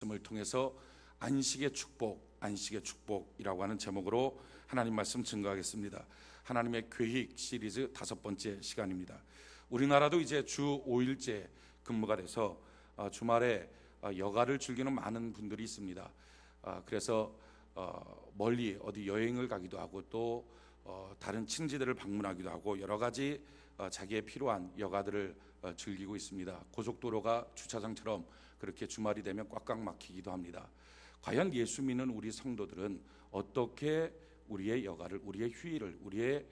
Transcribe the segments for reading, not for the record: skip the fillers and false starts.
말씀을 통해서 안식의 축복이라고 하는 제목으로 하나님 말씀 증거하겠습니다. 하나님의 계획 시리즈 5번째 시간입니다. 우리나라도 이제 주 5일째 근무가 돼서 주말에 여가를 즐기는 많은 분들이 있습니다. 그래서 멀리 어디 여행을 가기도 하고 또 다른 친지들을 방문하기도 하고 여러 가지 자기의 필요한 여가들을 즐기고 있습니다. 고속도로가 주차장처럼 그렇게 주말이 되면 꽉꽉 막히기도 합니다. 과연 예수 믿는 우리 성도들은 어떻게 우리의 여가를, 우리의 휴일을, 우리의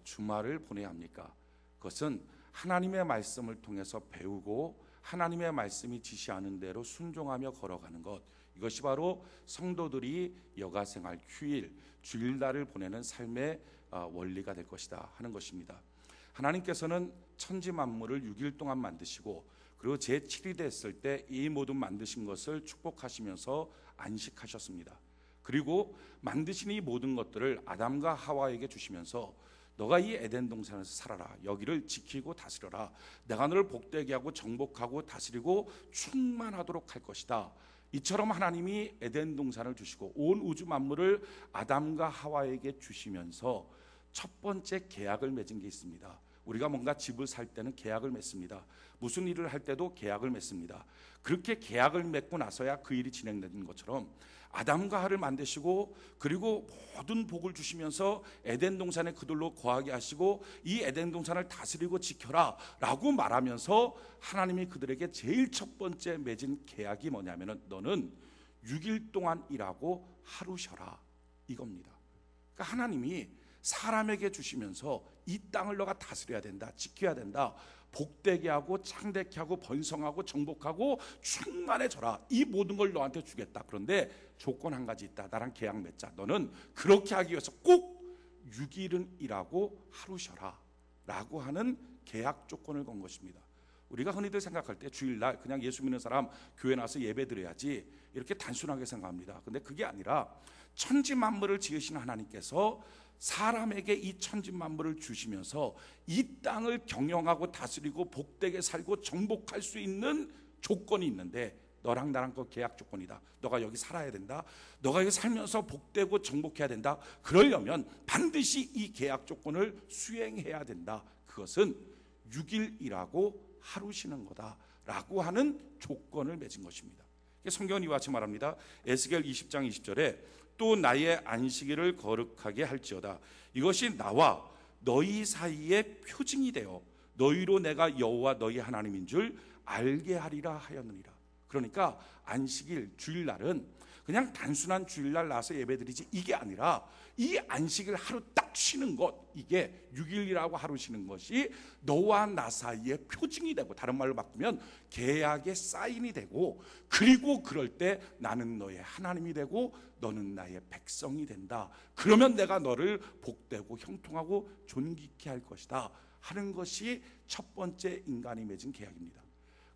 주말을 보내야 합니까? 그것은 하나님의 말씀을 통해서 배우고 하나님의 말씀이 지시하는 대로 순종하며 걸어가는 것, 이것이 바로 성도들이 여가생활, 휴일, 주일날을 보내는 삶의 원리가 될 것이다 하는 것입니다. 하나님께서는 천지 만물을 6일 동안 만드시고 그리고 제7이 됐을 때 이 모든 만드신 것을 축복하시면서 안식하셨습니다. 그리고 만드신 이 모든 것들을 아담과 하와에게 주시면서 너가 이 에덴 동산에서 살아라, 여기를 지키고 다스려라, 내가 너를 복되게 하고 정복하고 다스리고 충만하도록 할 것이다. 이처럼 하나님이 에덴 동산을 주시고 온 우주 만물을 아담과 하와에게 주시면서 첫 번째 계약을 맺은 게 있습니다. 우리가 뭔가 집을 살 때는 계약을 맺습니다. 무슨 일을 할 때도 계약을 맺습니다. 그렇게 계약을 맺고 나서야 그 일이 진행되는 것처럼 아담과 하와를 만드시고 그리고 모든 복을 주시면서 에덴 동산에 그들로 거하게 하시고 이 에덴 동산을 다스리고 지켜라 라고 말하면서 하나님이 그들에게 제일 첫 번째 맺은 계약이 뭐냐면은 너는 6일 동안 일하고 하루 쉬어라, 이겁니다. 그러니까 하나님이 사람에게 주시면서 이 땅을 너가 다스려야 된다, 지켜야 된다, 복되게 하고 창대케 하고 번성하고 정복하고 충만해져라, 이 모든 걸 너한테 주겠다. 그런데 조건 한 가지 있다. 나랑 계약 맺자. 너는 그렇게 하기 위해서 꼭 6일은 일하고 하루 쉬어라 라고 하는 계약 조건을 건 것입니다. 우리가 흔히들 생각할 때 주일날 그냥 예수 믿는 사람 교회 나와서 예배 드려야지 이렇게 단순하게 생각합니다. 근데 그게 아니라 천지 만물을 지으신 하나님께서 사람에게 이 천지 만물을 주시면서 이 땅을 경영하고 다스리고 복되게 살고 정복할 수 있는 조건이 있는데 너랑 나랑 그 계약 조건이다. 너가 여기 살아야 된다. 너가 여기 살면서 복되고 정복해야 된다. 그러려면 반드시 이 계약 조건을 수행해야 된다. 그것은 6일 일하고 하루 쉬는 거다 라고 하는 조건을 맺은 것입니다. 성경은 이와 같이 말합니다. 에스겔 20장 20절에 또 나의 안식일을 거룩하게 할지어다. 이것이 나와 너희 사이의 표징이 되어 너희로 내가 여호와 너희 하나님인 줄 알게 하리라 하였느니라. 그러니까 안식일, 주일날은 그냥 단순한 주일날 나와서 예배드리지 이게 아니라 이 안식일 하루 딱 쉬는 것, 이게 6일이라고 하루 쉬는 것이 너와 나 사이의 표징이 되고, 다른 말로 바꾸면 계약의 사인이 되고, 그리고 그럴 때 나는 너의 하나님이 되고 너는 나의 백성이 된다. 그러면 내가 너를 복되고 형통하고 존귀케 할 것이다 하는 것이 첫 번째 인간이 맺은 계약입니다.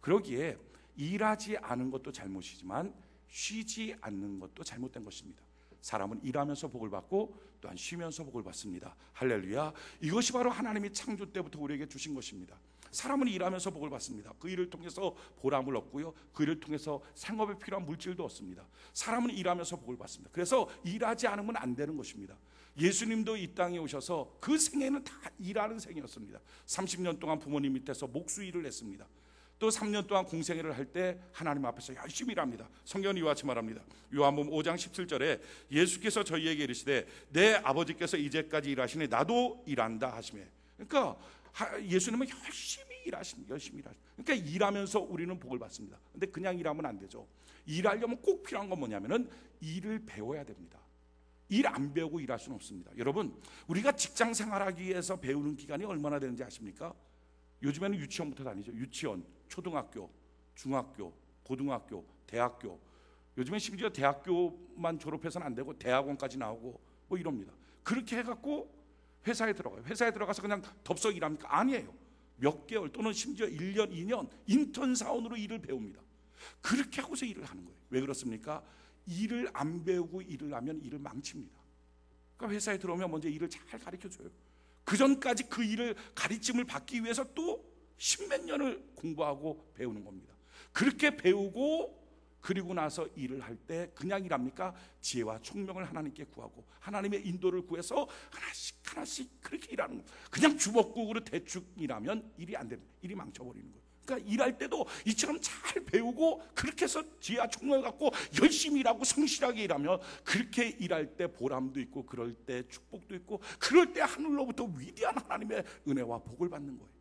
그러기에 일하지 않은 것도 잘못이지만 쉬지 않는 것도 잘못된 것입니다. 사람은 일하면서 복을 받고 또한 쉬면서 복을 받습니다. 할렐루야. 이것이 바로 하나님이 창조 때부터 우리에게 주신 것입니다. 사람은 일하면서 복을 받습니다. 그 일을 통해서 보람을 얻고요, 그 일을 통해서 생업에 필요한 물질도 얻습니다. 사람은 일하면서 복을 받습니다. 그래서 일하지 않으면 안 되는 것입니다. 예수님도 이 땅에 오셔서 그 생애는 다 일하는 생이었습니다. 30년 동안 부모님 밑에서 목수 일을 했습니다. 또 3년 동안 공생애를 할 때 하나님 앞에서 열심히 일합니다. 성경이 이와 같이 말합니다. 요한복음 5장 17절에 예수께서 저희에게 이르시되 내 아버지께서 이제까지 일하시니 나도 일한다 하시매. 그러니까 예수님은 열심히 일하십니다. 그러니까 일하면서 우리는 복을 받습니다. 근데 그냥 일하면 안 되죠. 일하려면 꼭 필요한 건 뭐냐면은 일을 배워야 됩니다. 일 안 배우고 일할 수는 없습니다. 여러분, 우리가 직장 생활하기 위해서 배우는 기간이 얼마나 되는지 아십니까? 요즘에는 유치원부터 다니죠. 유치원, 초등학교, 중학교, 고등학교, 대학교. 요즘엔 심지어 대학교만 졸업해서는 안 되고 대학원까지 나오고 뭐 이럽니다. 그렇게 해갖고 회사에 들어가요. 회사에 들어가서 그냥 덥석 일합니까? 아니에요. 몇 개월 또는 심지어 1년, 2년 인턴 사원으로 일을 배웁니다. 그렇게 하고서 일을 하는 거예요. 왜 그렇습니까? 일을 안 배우고 일을 하면 일을 망칩니다. 그러니까 회사에 들어오면 먼저 일을 잘 가르쳐줘요. 그 전까지 그 일을 가르침을 받기 위해서 또 십몇 년을 공부하고 배우는 겁니다. 그렇게 배우고 그리고 나서 일을 할 때 그냥 일합니까? 지혜와 총명을 하나님께 구하고 하나님의 인도를 구해서 하나씩 하나씩 그렇게 일하는 거예요. 그냥 주먹국으로 대충 일하면 일이 안 됩니다. 일이 망쳐버리는 거예요. 그러니까 일할 때도 이처럼 잘 배우고 그렇게 해서 지혜와 총명을 갖고 열심히 일하고 성실하게 일하면 그렇게 일할 때 보람도 있고 그럴 때 축복도 있고 그럴 때 하늘로부터 위대한 하나님의 은혜와 복을 받는 거예요.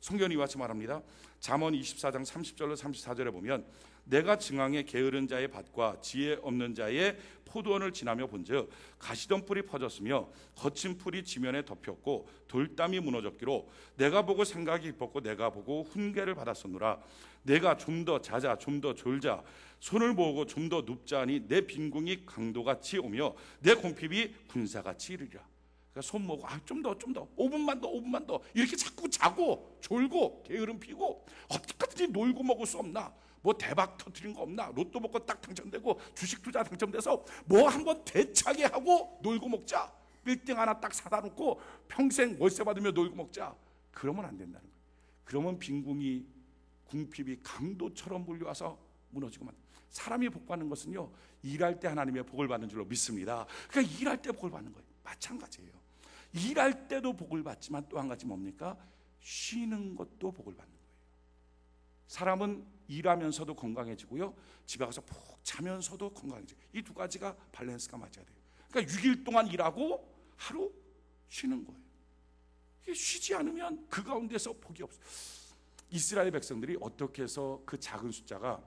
성경이 이와 같이 말합니다. 잠언 24장 30절로 34절에 보면 내가 증왕의 게으른 자의 밭과 지혜 없는 자의 포도원을 지나며 본즉 가시던 풀이 퍼졌으며 거친 풀이 지면에 덮였고 돌담이 무너졌기로 내가 보고 생각이 깊었고 내가 보고 훈계를 받았었노라. 내가 좀 더 자자 좀 더 졸자 손을 모으고 좀 더 눕자 하니 내 빈궁이 강도같이 오며 내 공핍이 군사같이 이르리라. 그러니까 손 모으고 좀 더 5분만 더 이렇게 자꾸 자고 졸고 게으름 피고 어떻게든지 놀고 먹을 수 없나? 뭐 대박 터뜨린 거 없나? 로또 먹고 딱 당첨되고 주식 투자 당첨돼서 뭐 한번 대차게 하고 놀고 먹자. 빌딩 하나 딱 사다 놓고 평생 월세 받으며 놀고 먹자. 그러면 안 된다는 거예요. 그러면 빈궁이 궁핍이 강도처럼 몰려와서 무너지고만. 사람이 복 받는 것은요, 일할 때 하나님의 복을 받는 줄로 믿습니다. 그러니까 일할 때 복을 받는 거예요. 마찬가지예요. 일할 때도 복을 받지만 또 한 가지 뭡니까? 쉬는 것도 복을 받는 거예요. 사람은 일하면서도 건강해지고요, 집에 가서 푹 자면서도 건강해져요. 이 두 가지가 밸런스가 맞아야 돼요. 그러니까 6일 동안 일하고 하루 쉬는 거예요. 이게 쉬지 않으면 그 가운데서 복이 없어요. 이스라엘 백성들이 어떻게 해서 그 작은 숫자가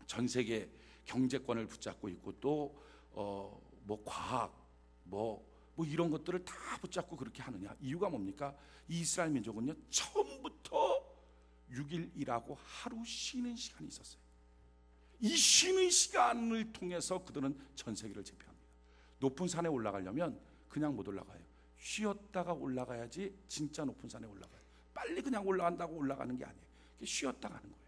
전 세계 경제권을 붙잡고 있고 또 뭐 과학 뭐 이런 것들을 다 붙잡고 그렇게 하느냐? 이유가 뭡니까? 이 이스라엘 민족은요, 처음부터 6일 일하고 하루 쉬는 시간이 있었어요. 이 쉬는 시간을 통해서 그들은 전 세계를 제패합니다. 높은 산에 올라가려면 그냥 못 올라가요. 쉬었다가 올라가야지 진짜 높은 산에 올라가요. 빨리 그냥 올라간다고 올라가는 게 아니에요. 쉬었다 가는 거예요.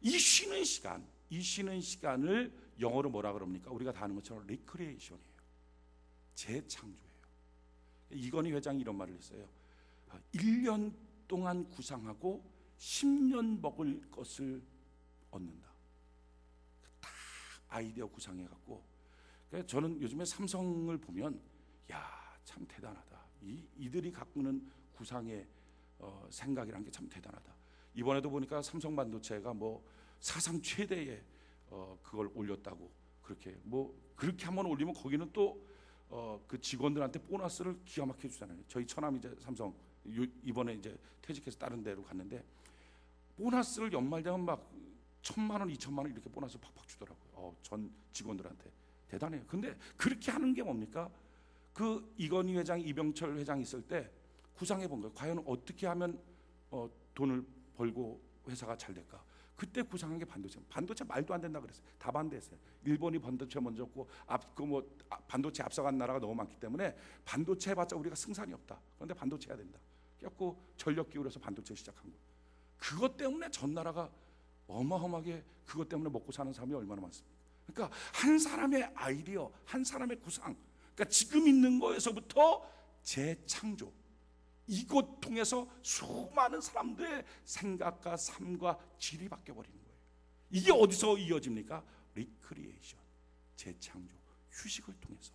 이 쉬는 시간을 영어로 뭐라 그럽니까? 우리가 다 아는 것처럼 리크리에이션이에요. 재창조예요. 이건희 회장이 이런 말을 했어요. 1년 동안 구상하고 10년 먹을 것을 얻는다. 다 아이디어 구상해갖고. 그러니까 저는 요즘에 삼성을 보면 참 대단하다. 이들이 갖고 있는 구상의 생각이라는 게 참 대단하다. 이번에도 보니까 삼성 반도체가 뭐 사상 최대의 그걸 올렸다고 그렇게 한번 올리면 거기는 또 그 직원들한테 보너스를 기가 막혀 주잖아요. 저희 처남 이제 삼성 이번에 이제 퇴직해서 다른 데로 갔는데 보너스를 연말 되면 막 1,000만 원, 2,000만 원 이렇게 보너스 팍팍 주더라고요. 전 직원들한테 대단해요. 근데 그렇게 하는 게 뭡니까? 그 이건희 회장, 이병철 회장 있을 때 구상해 본 거예요. 과연 어떻게 하면 돈을 벌고 회사가 잘 될까? 그때 구상한 게 반도체 말도 안 된다 그랬어요. 다 반대했어요. 일본이 반도체 먼저고 반도체 앞서간 나라가 너무 많기 때문에 반도체 해봤자 우리가 승산이 없다. 그런데 반도체 해야 된다. 그래갖고 전력 기울여서 반도체 시작한 거예요. 그것 때문에 전 나라가 어마어마하게 그것 때문에 먹고 사는 사람이 얼마나 많습니까? 그러니까 한 사람의 아이디어, 한 사람의 구상, 그러니까 지금 있는 거에서부터 재창조, 이것 통해서 수많은 사람들의 생각과 삶과 질이 바뀌어버리는 거예요. 이게 어디서 이어집니까? 리크리에이션, 재창조, 휴식을 통해서.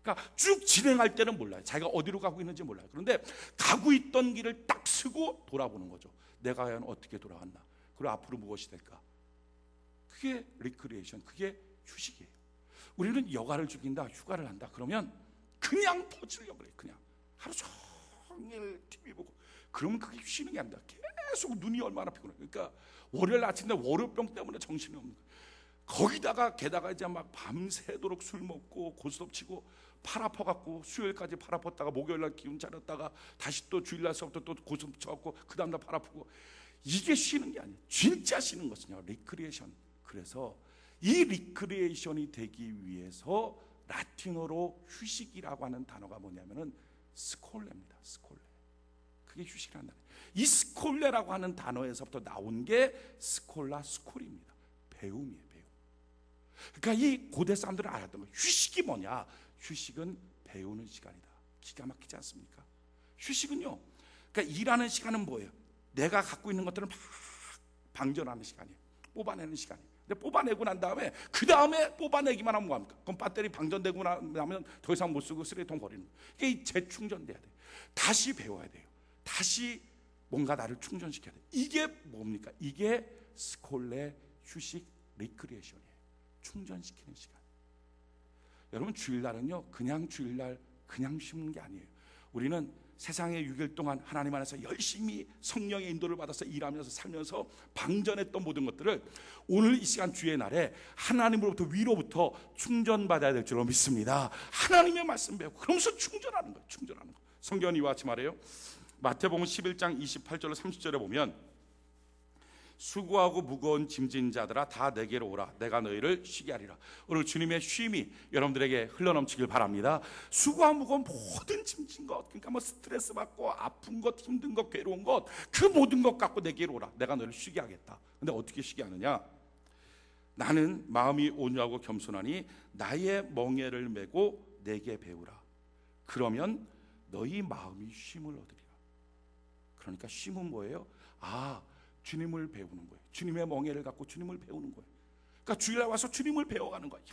그러니까 쭉 진행할 때는 몰라요. 자기가 어디로 가고 있는지 몰라요. 그런데 가고 있던 길을 딱 쓰고 돌아보는 거죠. 내가 과연 어떻게 돌아왔나? 그리고 앞으로 무엇이 될까? 그게 리크리에이션, 그게 휴식이에요. 우리는 여가를 죽인다, 휴가를 한다. 그러면 그냥 퍼지려고 그래요. 그냥 하루 종일 TV 보고. 그러면 그게 쉬는 게 아니다. 계속 눈이 얼마나 피곤해. 그러니까 월요일 아침에 월요병 때문에 정신이 없는 거예요. 거기다가 게다가 이제 막 밤새도록 술 먹고 고스톱 치고 팔 아파갖고 수요일까지 팔 아팠다가 목요일날 기운 차렸다가 다시 또 주일날서부터 또 고스톱 쳐갖고 그 다음날 팔 아프고. 이게 쉬는 게 아니에요. 진짜 쉬는 것은요, 리크리에이션. 그래서 이 리크리에이션이 되기 위해서 라틴어로 휴식이라고 하는 단어가 뭐냐면은 스콜레입니다. 스콜레. 그게 휴식이라는 단어예요. 이 스콜레라고 하는 단어에서부터 나온 게 스콜라 스콜입니다. 배움이에요, 배움. 그러니까 이 고대 사람들은 알았던 거예요. 휴식이 뭐냐? 휴식은 배우는 시간이다. 기가 막히지 않습니까? 휴식은요, 그러니까 일하는 시간은 뭐예요? 내가 갖고 있는 것들을 막 방전하는 시간이에요. 뽑아내는 시간이에요. 근데 뽑아내고 난 다음에 그 다음에 뽑아내기만 하면 뭐합니까? 그럼 배터리 방전되고 나면 더 이상 못 쓰고 쓰레기통 버리는 거예요. 이게 재충전돼야 돼요. 다시 배워야 돼요. 다시 뭔가 나를 충전시켜야 돼요. 이게 뭡니까? 이게 스콜레 휴식 리크리에이션이에요. 충전시키는 시간. 여러분, 주일날은요 그냥 주일날 그냥 쉬는 게 아니에요. 우리는 세상에 6일 동안 하나님 안에서 열심히 성령의 인도를 받아서 일하면서 살면서 방전했던 모든 것들을 오늘 이 시간 주의 날에 하나님으로부터 위로부터 충전받아야 될 줄로 믿습니다. 하나님의 말씀 배우고 그러면서 충전하는 거예요. 충전하는 거. 성경은 이와 같이 말해요. 마태복음 11장 28절로 30절에 보면 수고하고 무거운 짐진 자들아 다 내게로 오라. 내가 너희를 쉬게 하리라. 오늘 주님의 쉼이 여러분들에게 흘러넘치길 바랍니다. 수고하고 무거운 모든 짐진 것, 그러니까 뭐 스트레스 받고 아픈 것, 힘든 것, 괴로운 것, 그 모든 것 갖고 내게로 오라. 내가 너희를 쉬게 하겠다. 근데 어떻게 쉬게 하느냐? 나는 마음이 온유하고 겸손하니 나의 멍에를 메고 내게 배우라. 그러면 너희 마음이 쉼을 얻으리라. 그러니까 쉼은 뭐예요? 주님을 배우는 거예요. 주님의 멍에를 갖고 주님을 배우는 거예요. 그러니까 주일날 와서 주님을 배워가는 거예요.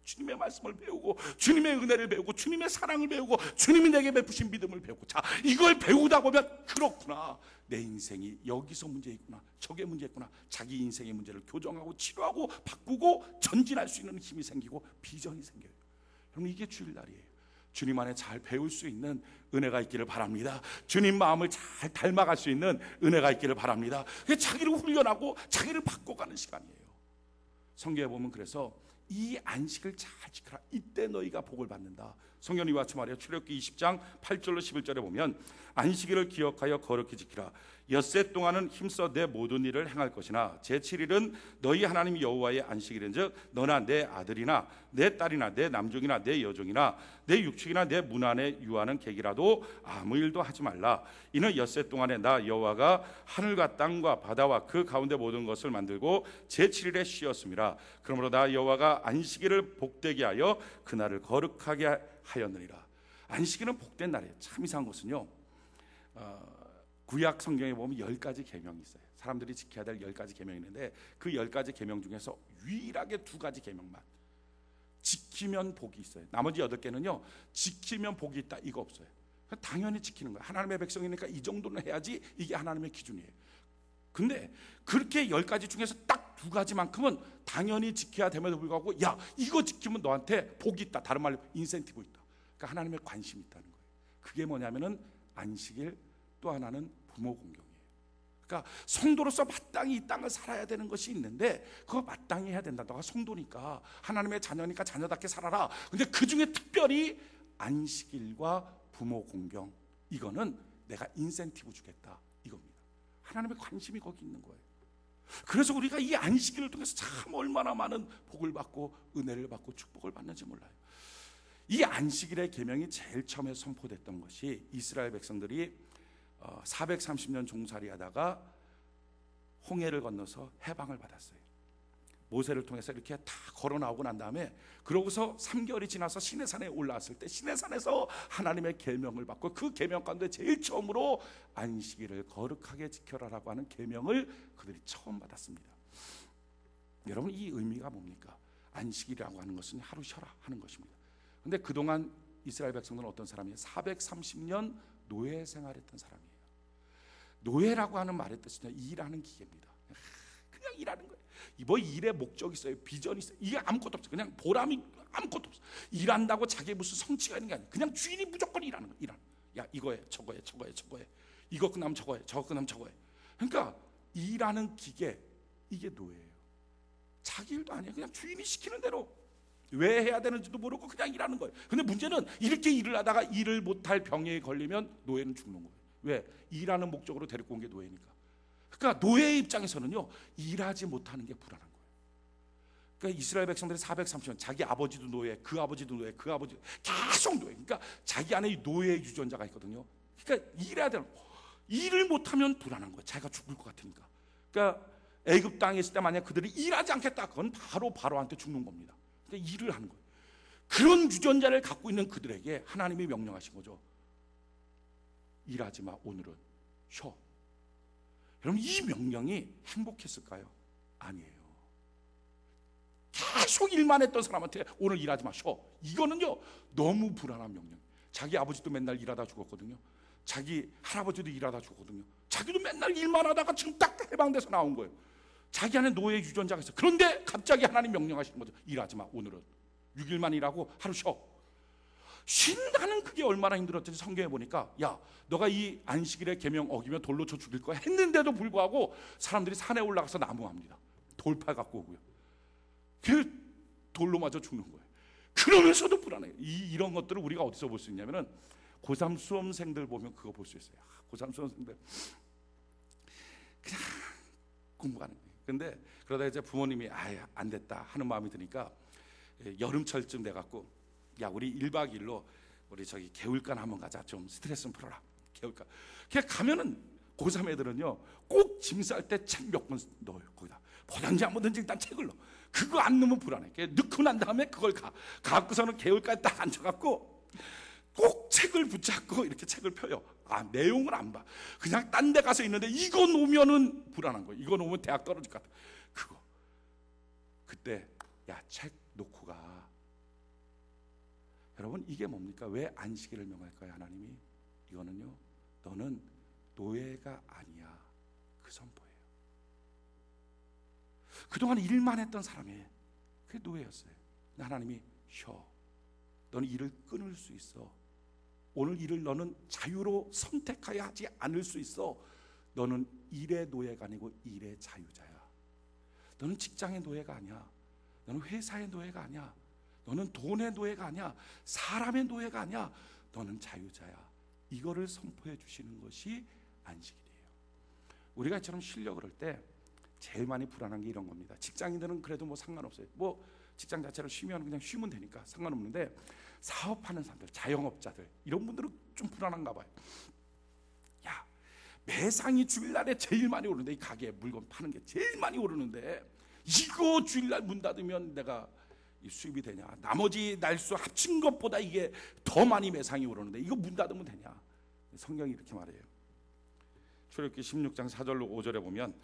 주님의 말씀을 배우고 주님의 은혜를 배우고 주님의 사랑을 배우고 주님이 내게 베푸신 믿음을 배우고, 자, 이걸 배우다 보면 그렇구나, 내 인생이 여기서 문제 있구나, 저게 문제 있구나, 자기 인생의 문제를 교정하고 치료하고 바꾸고 전진할 수 있는 힘이 생기고 비전이 생겨요. 그럼 이게 주일날이에요. 주님 안에 잘 배울 수 있는 은혜가 있기를 바랍니다. 주님 마음을 잘 닮아갈 수 있는 은혜가 있기를 바랍니다. 자기를 훈련하고 자기를 바꿔가는 시간이에요. 성경에 보면 그래서 이 안식을 잘 지켜라. 이때 너희가 복을 받는다. 성경이 이와 같이 말해요. 출애굽기 20장 8절로 11절에 보면 안식일을 기억하여 거룩히 지키라. 엿새 동안은 힘써 내 모든 일을 행할 것이나 제7일은 너희 하나님 여호와의 안식일인즉 너나 내 아들이나 내 딸이나 내 남종이나 내 여종이나 내 육축이나 내 문 안에 유하는 객이라도 아무 일도 하지 말라. 이는 엿새 동안에 나 여호와가 하늘과 땅과 바다와 그 가운데 모든 것을 만들고 제7일에 쉬었음이라. 그러므로 나 여호와가 안식일을 복되게 하여 그날을 거룩하게 하였느니라. 안식일은 복된 날이에요. 참 이상한 것은요, 구약 성경에 보면 10가지 계명이 있어요. 사람들이 지켜야 될 10가지 계명이 있는데 그 10가지 계명 중에서 유일하게 2가지 계명만 지키면 복이 있어요. 나머지 8개는요 지키면 복이 있다 이거 없어요. 당연히 지키는 거예요. 하나님의 백성이니까 이 정도는 해야지, 이게 하나님의 기준이에요. 근데 그렇게 10가지 중에서 딱 2가지만큼은 당연히 지켜야 됨에도 불구하고, 야, 이거 지키면 너한테 복이 있다, 다른 말로 인센티브 있다. 그러니까 하나님의 관심이 있다는 거예요. 그게 뭐냐면은 안식일, 또 하나는 부모 공경이에요. 그러니까 성도로서 마땅히 이 땅을 살아야 되는 것이 있는데 그거 마땅히 해야 된다. 너가 성도니까, 하나님의 자녀니까 자녀답게 살아라. 근데 그 중에 특별히 안식일과 부모 공경, 이거는 내가 인센티브 주겠다 이겁니다. 하나님의 관심이 거기 있는 거예요. 그래서 우리가 이 안식일을 통해서 참 얼마나 많은 복을 받고 은혜를 받고 축복을 받는지 몰라요. 이 안식일의 계명이 제일 처음에 선포됐던 것이 이스라엘 백성들이 430년 종살이 하다가 홍해를 건너서 해방을 받았어요. 모세를 통해서 이렇게 다 걸어 나오고 난 다음에, 그러고서 3개월이 지나서 시내산에 올라왔을 때 시내산에서 하나님의 계명을 받고 그 계명 가운데 제일 처음으로 안식일을 거룩하게 지켜라라고 하는 계명을 그들이 처음 받았습니다. 여러분, 이 의미가 뭡니까? 안식이라고 하는 것은 하루 쉬어라 하는 것입니다. 근데 그동안 이스라엘 백성들은 어떤 사람이에요? 430년 노예 생활했던 사람이에요. 노예라고 하는 말의 뜻은 일하는 기계입니다. 그냥 일하는 거예요. 뭐 일에 목적이 있어요, 비전이 있어요, 이게 아무것도 없어요. 그냥 보람이 아무것도 없어요. 일한다고 자기의 무슨 성취가 있는 게 아니에요. 그냥 주인이 무조건 일하는 거예요. 일하는. 야, 이거 해, 저거 해, 저거 해, 저거 해. 이거 끝나면 저거 해, 저거 끝나면 저거 해. 그러니까 일하는 기계, 이게 노예예요. 자기 일도 아니에요. 그냥 주인이 시키는 대로 왜 해야 되는지도 모르고 그냥 일하는 거예요. 근데 문제는 이렇게 일을 하다가 일을 못할 병에 걸리면 노예는 죽는 거예요. 왜? 일하는 목적으로 데리고 온 게 노예니까. 그러니까 노예의 입장에서는요, 일하지 못하는 게 불안한 거예요. 그러니까 이스라엘 백성들이 430년 자기 아버지도 노예, 그 아버지도 노예, 그 아버지 계속 노예. 그러니까 자기 안에 노예의 유전자가 있거든요. 그러니까 일해야 되는 거예요. 일을 못하면 불안한 거예요. 자기가 죽을 것 같으니까. 그러니까 애굽 땅에 있을 때 만약 그들이 일하지 않겠다, 그건 바로 바로한테 죽는 겁니다. 그러니까 일을 하는 거예요. 그런 유전자를 갖고 있는 그들에게 하나님이 명령하신 거죠. 일하지 마, 오늘은 쉬어. 여러분, 이 명령이 행복했을까요? 아니에요. 계속 일만 했던 사람한테 오늘 일하지 마셔. 이거는요 너무 불안한 명령. 자기 아버지도 맨날 일하다 죽었거든요. 자기 할아버지도 일하다 죽었거든요. 자기도 맨날 일만 하다가 지금 딱 해방돼서 나온 거예요. 자기 안에 노예 유전자가 있어요. 그런데 갑자기 하나님 명령하시는 거죠. 일하지 마. 오늘은 6일만 일하고 하루 쉬어. 쉰다는 그게 얼마나 힘들었든지 성경에 보니까 야 너가 이 안식일의 계명 어기면 돌로 쳐 죽일 거야 했는데도 불구하고 사람들이 산에 올라가서 나무합니다. 돌팔 갖고 오고요. 그 돌로 맞아 죽는 거예요. 그러면서도 불안해요. 이런 것들을 우리가 어디서 볼 수 있냐면은 고3 수험생들 보면 그거 볼 수 있어요. 고3 수험생들 그냥 공부하는 거예요. 근데 그러다 이제 부모님이 안 됐다 하는 마음이 드니까 여름철쯤 돼갖고 야 우리 1박 2일로 우리 저기 개울간 한번 가자. 좀 스트레스 좀 풀어라. 개울간. 그냥 가면은 고3 애들은요 꼭 짐 쌀 때 책 몇 권 넣어요. 거기다 포장지 안 묻은지 일단 책을 넣어. 그거 안 넣으면 불안해. 넣고 난 다음에 그걸 갖고서는 개울가에 딱 앉아갖고 꼭 책을 붙잡고 이렇게 책을 펴요. 내용을 안 봐. 그냥 딴 데 가서 있는데 이거 놓으면은 불안한 거예요. 이거 놓으면 대학 떨어질 것 같아. 그거 그때 야 책 놓고 가. 여러분 이게 뭡니까? 왜 안식일을 명할까요? 하나님이 이거는요 너는 노예가 아니야. 그 선포예요. 그동안 일만 했던 사람이 그게 노예였어요. 하나님이 쉬어. 너는 일을 끊을 수 있어. 오늘 일을 너는 자유로 선택하여 하지 않을 수 있어. 너는 일의 노예가 아니고 일의 자유자야. 너는 직장의 노예가 아니야. 너는 회사의 노예가 아니야. 너는 돈의 노예가 아니야. 사람의 노예가 아니야. 너는 자유자야. 이거를 선포해 주시는 것이 안식일이에요. 우리가 이처럼 쉬려고 그럴 때 제일 많이 불안한 게 이런 겁니다. 직장인들은 그래도 뭐 상관없어요. 뭐 직장 자체를 쉬면 그냥 쉬면 되니까 상관없는데 사업하는 사람들, 자영업자들 이런 분들은 좀 불안한가 봐요. 야 매상이 주일날에 제일 많이 오르는데 이 가게에 물건 파는 게 제일 많이 오르는데 이거 주일날 문 닫으면 내가 수입이 되냐? 나머지 날수 합친 것보다 이게 더 많이 매상이 오르는데 이거 문 닫으면 되냐? 성경이 이렇게 말해요. 출애굽기 16장 4절로 5절에 보면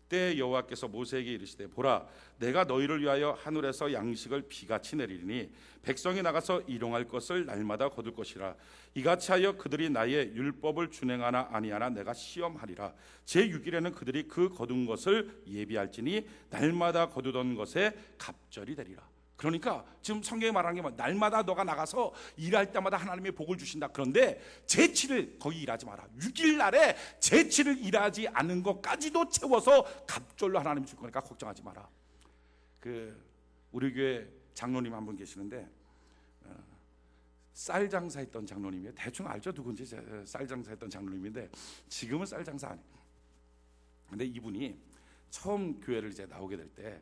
때 여호와께서 모세에게 이르시되 보라 내가 너희를 위하여 하늘에서 양식을 비같이 내리리니 백성이 나가서 일용할 것을 날마다 거둘 것이라 이같이 하여 그들이 나의 율법을 준행하나 아니하나 내가 시험하리라 제6일에는 그들이 그 거둔 것을 예비할지니 날마다 거두던 것에 갑절이 되리라. 그러니까 지금 성경에 말하는 게 날마다 너가 나가서 일할 때마다 하나님의 복을 주신다. 그런데 제7일 거기 일하지 마라. 6일 날에 제7일 일하지 않은 것까지도 채워서 갑절로 하나님 줄 거니까 걱정하지 마라. 우리 교회 장로님 한 분 계시는데 쌀 장사했던 장로님이에요. 대충 알죠 누군지. 쌀 장사했던 장로님인데 지금은 쌀 장사 안 해요. 근데 이분이 처음 교회를 이제 나오게 될 때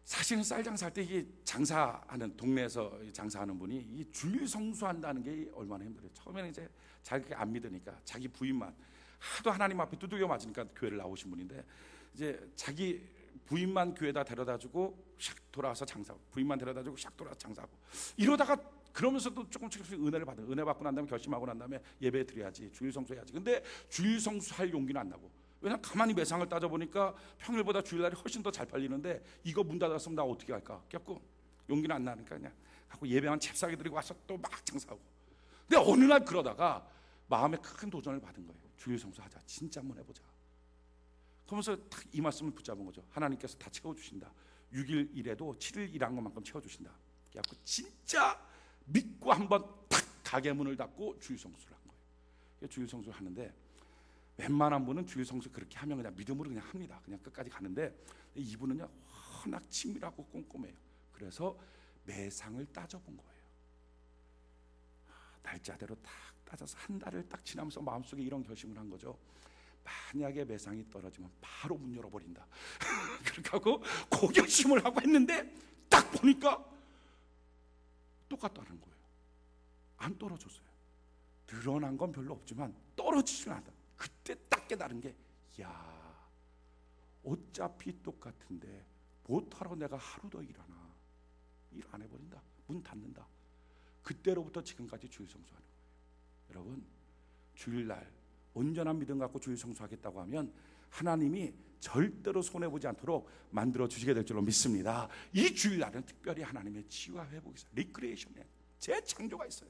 사실은 쌀 장사할 때 이게 장사하는 동네에서 장사하는 분이 이 주일 성수한다는 게 얼마나 힘들어요. 처음에는 이제 자기가 안 믿으니까 자기 부인만 하도 하나님 앞에 두들겨 맞으니까 교회를 나오신 분인데 이제 자기 부인만 교회에다 데려다주고 샥 돌아와서 장사하고 부인만 데려다주고 샥 돌아와서 장사하고 이러다가 그러면서도 조금씩 은혜를 받은 은혜 받고 난 다음에 결심하고 난 다음에 예배 드려야지 주일 성수해야지. 근데 주일 성수할 용기는 안 나고 왜냐면 가만히 매상을 따져보니까 평일보다 주일날이 훨씬 더 잘 팔리는데 이거 문 닫았으면 나 어떻게 할까? 껴고 용기는 안 나니까 그냥 하고 예배한 잽싸게 드리고 와서 또 막 장사하고. 근데 어느 날 그러다가 마음에 큰 도전을 받은 거예요. 주일 성수하자. 진짜 한번 해보자. 그러면서 딱 이 말씀을 붙잡은 거죠. 하나님께서 다 채워주신다. 6일 일해도 7일 일한 것만큼 채워주신다. 그래서 진짜 믿고 한번 탁 가게 문을 닫고 주일 성수를 한 거예요. 주일 성수를 하는데 웬만한 분은 주일 성수 그렇게 하면 그냥 믿음으로 그냥 합니다. 그냥 끝까지 가는데 이분은요 워낙 치밀하고 꼼꼼해요. 그래서 매상을 따져본 거예요. 날짜대로 딱 따져서 한 달을 딱 지나면서 마음속에 이런 결심을 한 거죠. 만약에 매상이 떨어지면 바로 문 열어버린다. 그렇게 하고 그 결심을 하고 했는데 딱 보니까 똑같다는 거예요. 안 떨어졌어요. 늘어난 건 별로 없지만 떨어지지는 않다. 그때 딱 깨달은 게 야 어차피 똑같은데 못하러 내가 하루 더 일하나. 일 안 해버린다. 문 닫는다. 그때로부터 지금까지 주일 성수하는 거예요. 여러분 주일날 온전한 믿음 갖고 주일 성수하겠다고 하면 하나님이 절대로 손해보지 않도록 만들어 주시게 될 줄로 믿습니다. 이 주일날은 특별히 하나님의 치유와 회복이 있어요. 리크리에이션에 재창조가 있어요.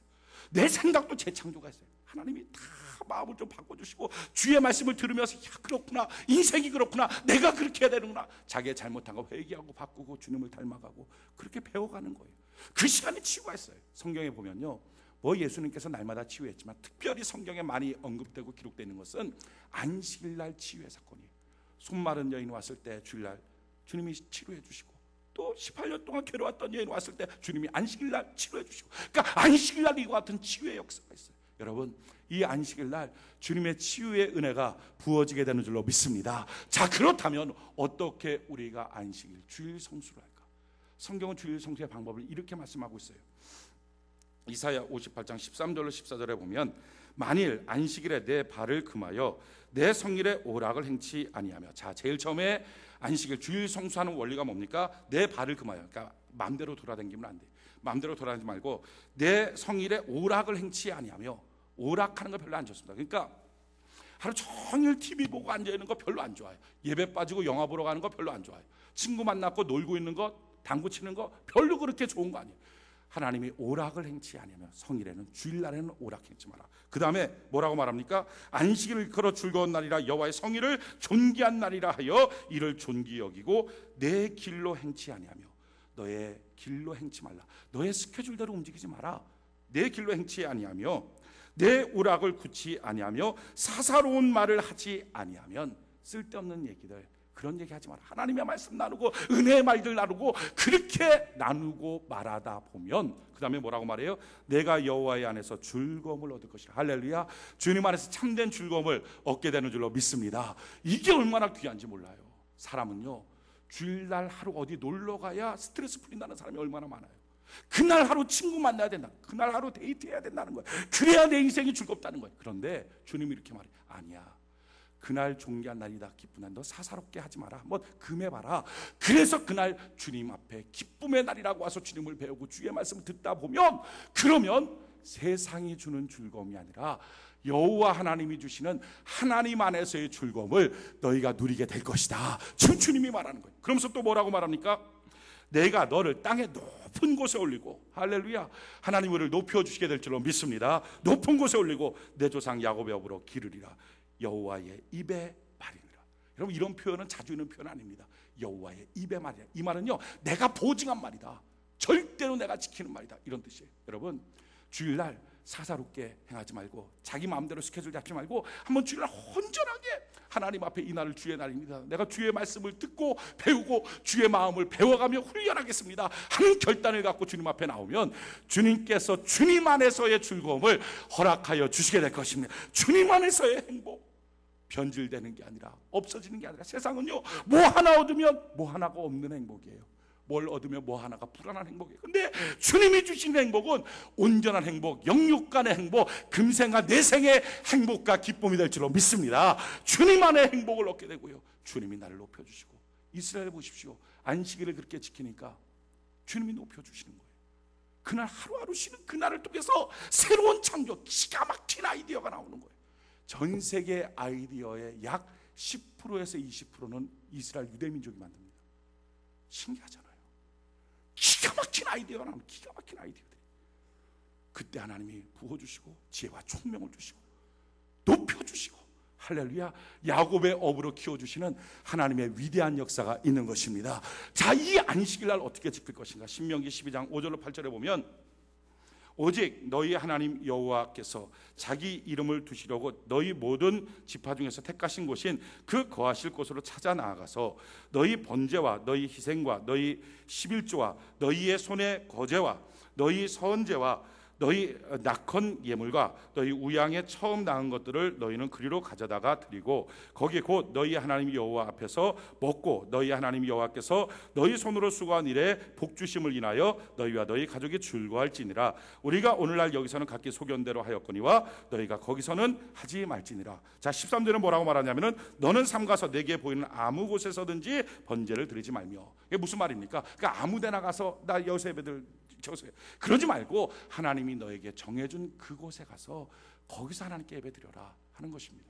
내 생각도 재창조가 있어요. 하나님이 다 마음을 좀 바꿔주시고 주의 말씀을 들으면서 야 그렇구나, 인생이 그렇구나, 내가 그렇게 해야 되는구나, 자기의 잘못한 거 회개하고 바꾸고 주님을 닮아가고 그렇게 배워가는 거예요. 그 시간에 치유가 있어요. 성경에 보면요, 뭐 예수님께서 날마다 치유했지만 특별히 성경에 많이 언급되고 기록되는 것은 안식일날 치유의 사건이에요. 손 마른 여인 왔을 때 주일날 주님이 치료해 주시고, 또 18년 동안 괴로웠던 여인 왔을 때 주님이 안식일날 치료해 주시고, 그러니까 안식일날 이와 같은 치유의 역사가 있어요. 여러분, 이 안식일날 주님의 치유의 은혜가 부어지게 되는 줄로 믿습니다. 자, 그렇다면 어떻게 우리가 안식일 주일 성수를 할까? 성경은 주일 성수의 방법을 이렇게 말씀하고 있어요. 이사야 58장 13절로 14절에 보면, 만일 안식일에 내 발을 금하여 내 성일에 오락을 행치 아니하며. 자, 제일 처음에 안식일 주일 성수하는 원리가 뭡니까? 내 발을 금하여, 그러니까 마음대로 돌아다니면 안 돼. 마음대로 돌아다니지 말고 내 성일에 오락을 행치 아니하며. 오락하는 거 별로 안 좋습니다. 그러니까 하루 종일 TV 보고 앉아있는 거 별로 안 좋아요. 예배 빠지고 영화 보러 가는 거 별로 안 좋아요. 친구 만났고 놀고 있는 거, 당구 치는 거 별로 그렇게 좋은 거 아니에요. 하나님이 오락을 행치 아니하며. 성일에는, 주일날에는 오락 행치 마라. 그 다음에 뭐라고 말합니까? 안식일을 걸어 즐거운 날이라 여호와의 성일을 존귀한 날이라 하여 이를 존귀 여기고 내 길로 행치 아니하며. 너의 길로 행치 말라. 너의 스케줄대로 움직이지 마라. 내 길로 행치 아니하며 내 오락을 굳이 아니하며 사사로운 말을 하지 아니하면. 쓸데없는 얘기들, 그런 얘기 하지 마라. 하나님의 말씀 나누고 은혜의 말들 나누고 그렇게 나누고 말하다 보면, 그 다음에 뭐라고 말해요? 내가 여호와의 안에서 즐거움을 얻을 것이라. 할렐루야. 주님 안에서 참된 즐거움을 얻게 되는 줄로 믿습니다. 이게 얼마나 귀한지 몰라요. 사람은요, 주일날 하루 어디 놀러 가야 스트레스 풀린다는 사람이 얼마나 많아요. 그날 하루 친구 만나야 된다, 그날 하루 데이트해야 된다는 거예요. 그래야 내 인생이 즐겁다는 거예요. 그런데 주님이 이렇게 말해요. 아니야, 그날 존귀한 날이다. 기쁜 날 너 사사롭게 하지 마라. 한번 금해봐라. 그래서 그날 주님 앞에 기쁨의 날이라고 와서 주님을 배우고 주의 말씀을 듣다 보면, 그러면 세상이 주는 즐거움이 아니라 여호와 하나님이 주시는 하나님 안에서의 즐거움을 너희가 누리게 될 것이다. 지금 주님이 말하는 거예요. 그러면서 또 뭐라고 말합니까? 내가 너를 땅의 높은 곳에 올리고, 할렐루야, 하나님 우리를 높여주시게 될 줄로 믿습니다. 높은 곳에 올리고 내 조상 야곱의 업으로 기르리라. 여호와의 입의 말이니라. 여러분, 이런 표현은 자주 있는 표현 아닙니다. 여호와의 입의 말이야. 이 말은요, 내가 보증한 말이다, 절대로 내가 지키는 말이다, 이런 뜻이에요. 여러분, 주일날 사사롭게 행하지 말고 자기 마음대로 스케줄 잡지 말고 한번 주일날 온전하게 하나님 앞에, 이 날을 주의 날입니다, 내가 주의 말씀을 듣고 배우고 주의 마음을 배워가며 훈련하겠습니다 하는 결단을 갖고 주님 앞에 나오면 주님께서 주님 안에서의 즐거움을 허락하여 주시게 될 것입니다. 주님 안에서의 행복, 변질되는 게 아니라 없어지는 게 아니라, 세상은요, 뭐 하나 얻으면 뭐 하나가 없는 행복이에요. 뭘 얻으면 뭐 하나가 불안한 행복이에요. 근데 주님이 주신 행복은 온전한 행복, 영육간의 행복, 금생과 내생의 행복과 기쁨이 될 줄로 믿습니다. 주님 안에 행복을 얻게 되고요, 주님이 나를 높여주시고. 이스라엘 보십시오. 안식일을 그렇게 지키니까 주님이 높여주시는 거예요. 그날 하루하루 쉬는 그날을 통해서 새로운 창조, 기가 막힌 아이디어가 나오는 거예요. 전 세계 아이디어의 약 10%에서 20%는 이스라엘 유대민족이 만듭니다. 신기하잖아요. 기가 막힌 아이디어가 나오는, 기가 막힌 아이디어들이. 그때 하나님이 부어주시고 지혜와 총명을 주시고 높여주시고, 할렐루야, 야곱의 업으로 키워주시는 하나님의 위대한 역사가 있는 것입니다. 자, 이 안식일날 어떻게 지킬 것인가? 신명기 12장 5절로 8절에 보면, 오직 너희 하나님 여호와께서 자기 이름을 두시려고 너희 모든 지파 중에서 택하신 곳인 그 거하실 곳으로 찾아 나아가서 너희 번제와 너희 희생과 너희 11조와 너희의 손의 거제와 너희 선제와 너희 낙헌 예물과 너희 우양에 처음 낳은 것들을 너희는 그리로 가져다가 드리고, 거기 곧 너희 하나님 여호와 앞에서 먹고 너희 하나님 여호와께서 너희 손으로 수고한 일에 복주심을 인하여 너희와 너희 가족이 즐거워할지니라. 우리가 오늘날 여기서는 각기 소견대로 하였거니와 너희가 거기서는 하지 말지니라. 자, 13절은 뭐라고 말하냐면은, 너는 삼가서 내게 보이는 아무 곳에서든지 번제를 드리지 말며. 이게 무슨 말입니까? 그러니까 아무 데나 가서 나 여기서 예배들 그러지 말고 하나님이 너에게 정해준 그곳에 가서 거기서 하나님께 예배드려라 하는 것입니다.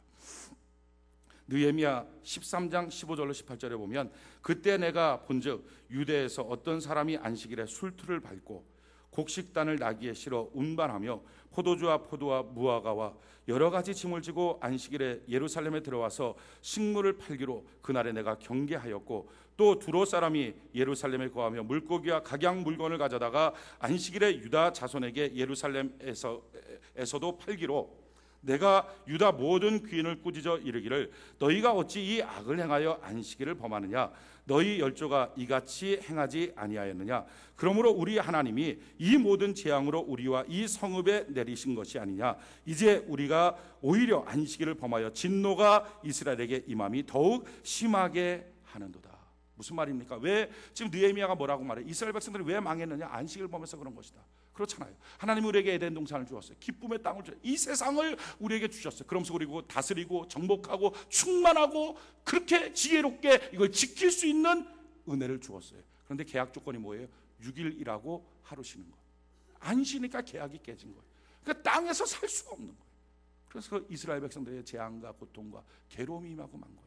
느헤미야 13장 15절로 18절에 보면 그때 내가 본즉 유대에서 어떤 사람이 안식일에 술틀을 밟고 곡식단을 나귀에 실어 운반하며 포도주와 포도와 무화과와 여러 가지 짐을 지고 안식일에 예루살렘에 들어와서 식물을 팔기로 그날에 내가 경계하였고 또 두로 사람이 예루살렘에 거하며 물고기와 각양 물건을 가져다가 안식일에 유다 자손에게 예루살렘에서도 팔기로 내가 유다 모든 귀인을 꾸짖어 이르기를 너희가 어찌 이 악을 행하여 안식일을 범하느냐 너희 열조가 이같이 행하지 아니하였느냐 그러므로 우리 하나님이 이 모든 재앙으로 우리와 이 성읍에 내리신 것이 아니냐 이제 우리가 오히려 안식일을 범하여 진노가 이스라엘에게 임함이 더욱 심하게 하는도다. 무슨 말입니까? 왜 지금 느헤미야가 뭐라고 말해? 이스라엘 백성들이 왜 망했느냐? 안식일을 범해서 그런 것이다. 그렇잖아요. 하나님이 우리에게 에덴 동산을 주었어요. 기쁨의 땅을 주셨어요. 이 세상을 우리에게 주셨어요. 그러면서 그리고 다스리고 정복하고 충만하고 그렇게 지혜롭게 이걸 지킬 수 있는 은혜를 주었어요. 그런데 계약 조건이 뭐예요? 6일 일하고 하루 쉬는 거. 안 쉬니까 계약이 깨진 거예요. 그러니까 땅에서 살 수가 없는 거예요. 그래서 이스라엘 백성들의 재앙과 고통과 괴로움이 임하고 만 거예요.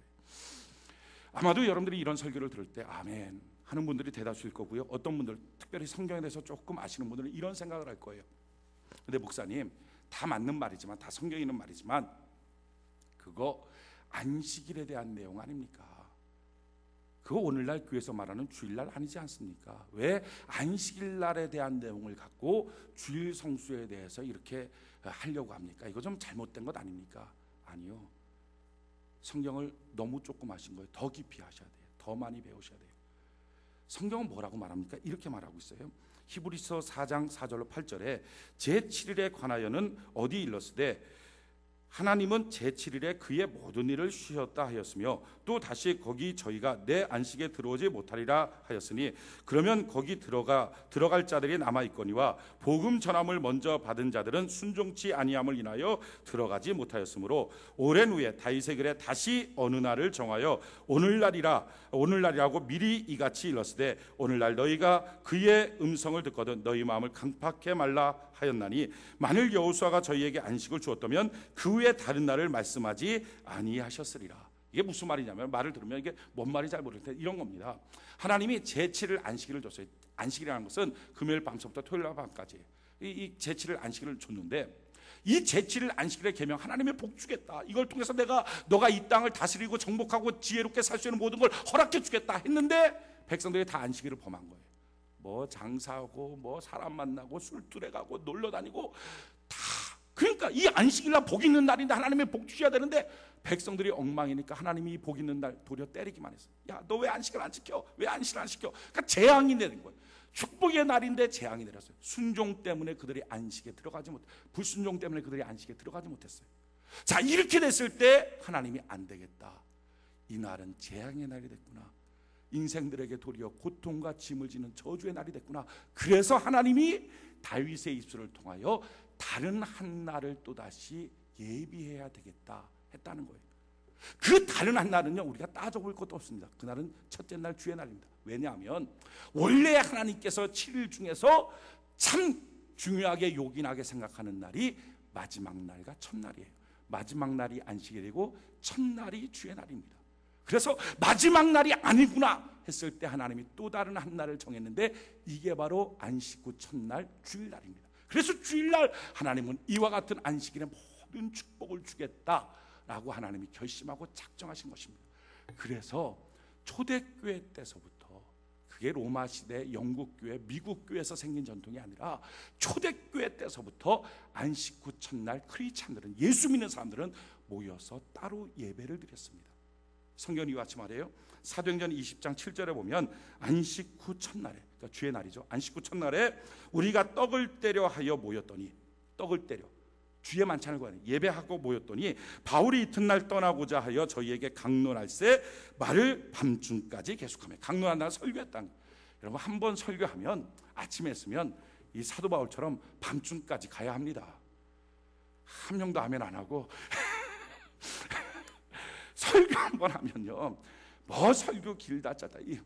아마도 여러분들이 이런 설교를 들을 때 아멘 하는 분들이 대다수일 거고요. 어떤 분들 특별히 성경에 대해서 조금 아시는 분들은 이런 생각을 할 거예요. 근데 목사님 다 맞는 말이지만 다 성경에 있는 말이지만 그거 안식일에 대한 내용 아닙니까? 그거 오늘날 교회에서 말하는 주일날 아니지 않습니까? 왜 안식일날에 대한 내용을 갖고 주일 성수에 대해서 이렇게 하려고 합니까? 이거 좀 잘못된 것 아닙니까? 아니요. 성경을 너무 조금 하신 거예요. 더 깊이 하셔야 돼요. 더 많이 배우셔야 돼요. 성경은 뭐라고 말합니까? 이렇게 말하고 있어요. 히브리서 4장 4절로 8절에 제7일에 관하여는 어디 일렀으되 하나님은 제7일에 그의 모든 일을 쉬었다 하였으며 또 다시 거기 저희가 내 안식에 들어오지 못하리라 하였으니 그러면 거기 들어갈 자들이 남아 있거니와 복음 전함을 먼저 받은 자들은 순종치 아니함을 인하여 들어가지 못하였으므로 오랜 후에 다윗의 글에 다시 어느 날을 정하여 오늘날이라고 미리 이같이 일렀으되 오늘날 너희가 그의 음성을 듣거든 너희 마음을 강팍해 말라 하였나니 만일 여호수아가 저희에게 안식을 주었다면 그 후에 다른 날을 말씀하지 아니하셨으리라. 이게 무슨 말이냐면 말을 들으면 이게 뭔 말인지 잘 모르겠는데 이런 겁니다. 하나님이 제7일 안식일을 줬어요. 안식이라는 것은 금요일 밤서부터 토요일 밤까지 이 제7일 안식일을 줬는데 이 제7일 안식일의 계명 하나님의 복 주겠다. 이걸 통해서 너가 이 땅을 다스리고 정복하고 지혜롭게 살 수 있는 모든 걸 허락해 주겠다 했는데 백성들이 다 안식일을 범한 거예요. 뭐 장사하고 뭐 사람 만나고 술tur에 가고 놀러 다니고 다 그러니까 이 안식일날 복 있는 날인데 하나님의 복 주셔야 되는데 백성들이 엉망이니까 하나님이 복 있는 날 도리어 때리기만 했어요. 야, 너 왜 안식일 안 지켜? 왜 안식일 안 지켜? 그러니까 재앙이 내린 거예요. 축복의 날인데 재앙이 내렸어요. 순종 때문에 그들이 안식에 들어가지 못, 불순종 때문에 그들이 안식에 들어가지 못했어요. 자, 이렇게 됐을 때 하나님이 안 되겠다. 이 날은 재앙의 날이 됐구나. 인생들에게 도리어 고통과 짐을 지는 저주의 날이 됐구나. 그래서 하나님이 다윗의 입술을 통하여 다른 한 날을 또다시 예비해야 되겠다 했다는 거예요. 그 다른 한 날은요 우리가 따져볼 것도 없습니다. 그날은 첫째 날 주의 날입니다. 왜냐하면 원래 하나님께서 7일 중에서 참 중요하게 요긴하게 생각하는 날이 마지막 날과 첫날이에요. 마지막 날이 안식일이고 첫날이 주의 날입니다. 그래서 마지막 날이 아니구나 했을 때 하나님이 또 다른 한 날을 정했는데 이게 바로 안식 후 첫날 주일날입니다. 그래서 주일날 하나님은 이와 같은 안식일에 모든 축복을 주겠다라고 하나님이 결심하고 작정하신 것입니다. 그래서 초대교회 때서부터 그게 로마 시대, 영국 교회, 미국 교회에서 생긴 전통이 아니라 초대교회 때서부터 안식 후 첫날 크리스찬들은 예수 믿는 사람들은 모여서 따로 예배를 드렸습니다. 성경이 이와 같이 말해요. 사도행전 20장 7절에 보면 안식 후 첫날에, 그러니까 주의 날이죠. 안식 후 첫날에 우리가 떡을 떼려 하여 모였더니, 떡을 떼려 주의 만찬을 구하니 예배하고 모였더니 바울이 이튿날 떠나고자 하여 저희에게 강론할세 말을 밤중까지 계속하며 강론한 날 설교했다는 거예요. 여러분 한 번 설교하면 아침에 했으면 이 사도 바울처럼 밤중까지 가야 합니다. 한 명도 아멘 안 하고 설교 한 번 하면요 뭐 설교 길다 짜다. 이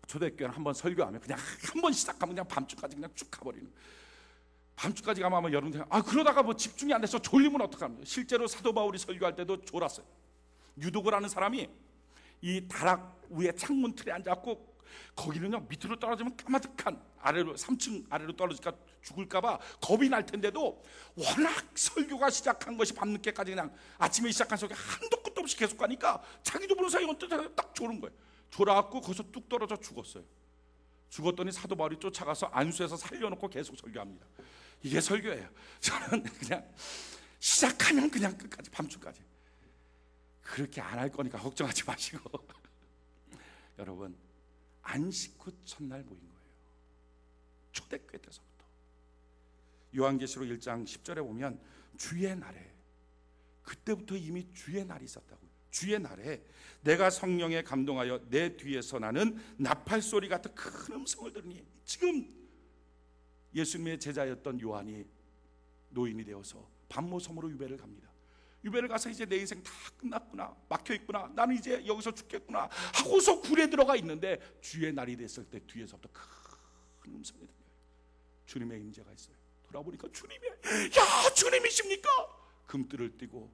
초대교회는 한 번 설교하면 그냥 한 번 시작하면 그냥 밤중까지 그냥 쭉 가버리는. 밤중까지 가면 아마 여러분들 그러다가 뭐 집중이 안 돼서 졸리면 어떡합니까? 실제로 사도 바울이 설교할 때도 졸았어요. 유도고라는 사람이 이 다락 위에 창문 틀에 앉았고, 거기는요 밑으로 떨어지면 까마득한, 아래로 3층 아래로 떨어지니까 죽을까봐 겁이 날 텐데도 워낙 설교가 시작한 것이 밤늦게까지 그냥 아침에 시작한 설교 한도 끝도 없이 계속 가니까 자기도 모르는 사이에 딱 졸은 거예요. 졸아갖고 거기서 뚝 떨어져 죽었어요. 죽었더니 사도 바울이 쫓아가서 안수해서 살려놓고 계속 설교합니다. 이게 설교예요. 저는 그냥 시작하면 그냥 끝까지, 밤중까지. 그렇게 안 할 거니까 걱정하지 마시고 여러분, 안식 후 첫날 모인 거예요. 초대교회 때서부터. 요한계시록 1장 10절에 보면 주의 날에, 그때부터 이미 주의 날이 있었다고요. 주의 날에 내가 성령에 감동하여 내 뒤에서 나는 나팔소리 같은 큰 음성을 들으니, 지금 예수님의 제자였던 요한이 노인이 되어서 반모섬으로 유배를 갑니다. 유배를 가서 이제 내 인생 다 끝났구나, 막혀있구나, 나는 이제 여기서 죽겠구나 하고서 굴에 들어가 있는데 주의 날이 됐을 때 뒤에서부터 큰 음성이 들려요. 주님의 임재가 있어요. 돌아보니까 주님이십니까? 금뜰을 띠고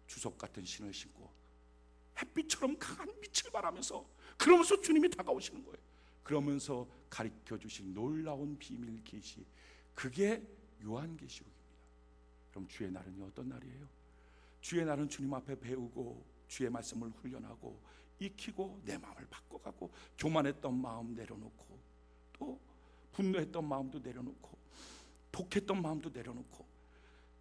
주석 같은 신을 신고 햇빛처럼 강한 빛을 발하면서, 그러면서 주님이 다가오시는 거예요. 그러면서 가르쳐 주신 놀라운 비밀 계시, 그게 요한계시록입니다. 그럼 주의 날은 어떤 날이에요? 주의 날은 주님 앞에 배우고 주의 말씀을 훈련하고 익히고 내 마음을 바꿔가고, 교만했던 마음 내려놓고, 또 분노했던 마음도 내려놓고, 독했던 마음도 내려놓고,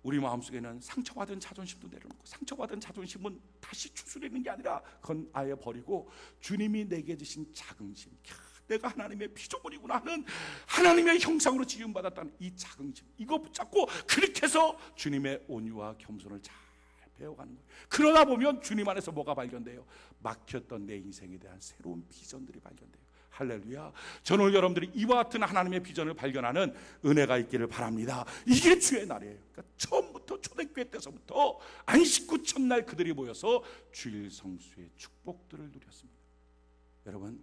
우리 마음속에는 상처받은 자존심도 내려놓고, 상처받은 자존심은 다시 추스리는 게 아니라 그건 아예 버리고 주님이 내게 주신 자긍심, 내가 하나님의 피조물이구나 하는, 하나님의 형상으로 지음받았다는 이 자긍심, 이거 붙잡고 그렇게 해서 주님의 온유와 겸손을 잘 배워가는 거예요. 그러다 보면 주님 안에서 뭐가 발견돼요? 막혔던 내 인생에 대한 새로운 비전들이 발견돼요. 할렐루야. 저는 오늘 여러분들이 이와 같은 하나님의 비전을 발견하는 은혜가 있기를 바랍니다. 이게 주의 날이에요. 그러니까 처음부터 초대교회 때서부터 안식 후 첫날 그들이 모여서 주일 성수의 축복들을 누렸습니다. 여러분,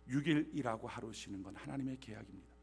6일이라고 하루 쉬는 건 하나님의 계약입니다.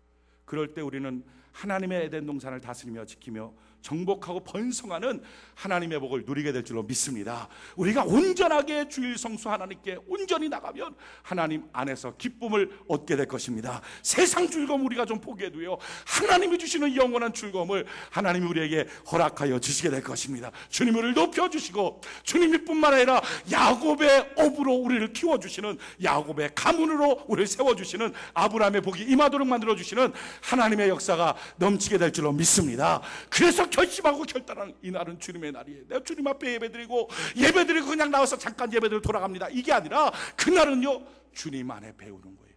그럴 때 우리는 하나님의 에덴 동산을 다스리며 지키며 정복하고 번성하는 하나님의 복을 누리게 될 줄로 믿습니다. 우리가 온전하게 주일 성수 하나님께 온전히 나가면 하나님 안에서 기쁨을 얻게 될 것입니다. 세상 즐거움 우리가 좀 포기해도요, 하나님이 주시는 영원한 즐거움을 하나님이 우리에게 허락하여 주시게 될 것입니다. 주님이 우리를 높여주시고, 주님이 뿐만 아니라 야곱의 업으로 우리를 키워주시는, 야곱의 가문으로 우리를 세워주시는, 아브라함의 복이 임하도록 만들어주시는 하나님의 역사가 넘치게 될 줄로 믿습니다. 그래서 결심하고 결단하는 이 날은 주님의 날이에요. 내가 주님 앞에 예배드리고 그냥 나와서 잠깐 예배드리고 돌아갑니다, 이게 아니라 그날은요 주님 안에 배우는 거예요.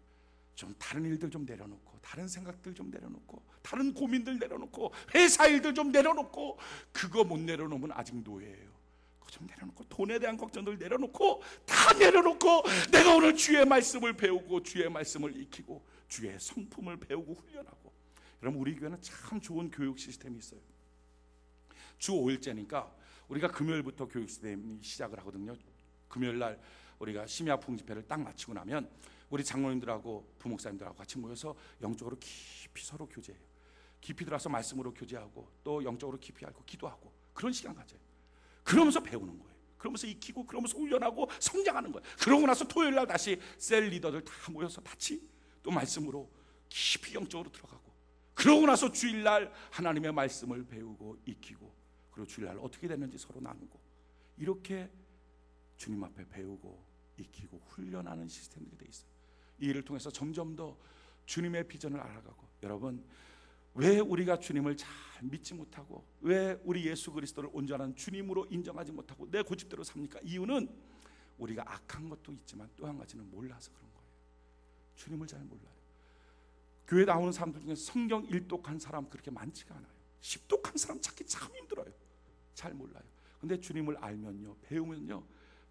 좀 다른 일들 좀 내려놓고, 다른 생각들 좀 내려놓고, 다른 고민들 내려놓고, 회사 일들 좀 내려놓고, 그거 못 내려놓으면 아직 노예예요. 그거 좀 내려놓고, 돈에 대한 걱정들 내려놓고, 다 내려놓고 내가 오늘 주의 말씀을 배우고 주의 말씀을 익히고 주의 성품을 배우고 훈련하고. 여러분, 우리 교회는 참 좋은 교육 시스템이 있어요. 주 5일째니까 우리가 금요일부터 교육 시스템이 시작을 하거든요. 금요일날 우리가 심야풍 집회를 딱 마치고 나면 우리 장로님들하고 부목사님들하고 같이 모여서 영적으로 깊이 서로 교제해요. 깊이 들어서 말씀으로 교제하고, 또 영적으로 깊이 알고 기도하고, 그런 시간 가져요. 그러면서 배우는 거예요. 그러면서 익히고, 그러면서 훈련하고 성장하는 거예요. 그러고 나서 토요일날 다시 셀 리더들 다 모여서 같이 또 말씀으로 깊이 영적으로 들어가고, 그러고 나서 주일날 하나님의 말씀을 배우고 익히고, 그리고 주일날 어떻게 됐는지 서로 나누고, 이렇게 주님 앞에 배우고 익히고 훈련하는 시스템들이 돼 있어요. 이 일을 통해서 점점 더 주님의 비전을 알아가고. 여러분, 왜 우리가 주님을 잘 믿지 못하고, 왜 우리 예수 그리스도를 온전한 주님으로 인정하지 못하고 내 고집대로 삽니까? 이유는 우리가 악한 것도 있지만 또 한 가지는 몰라서 그런 거예요. 주님을 잘 몰라요. 교회 나오는 사람들 중에 성경 일독한 사람 그렇게 많지가 않아요. 십독한 사람 찾기 참 힘들어요. 잘 몰라요. 근데 주님을 알면요, 배우면요,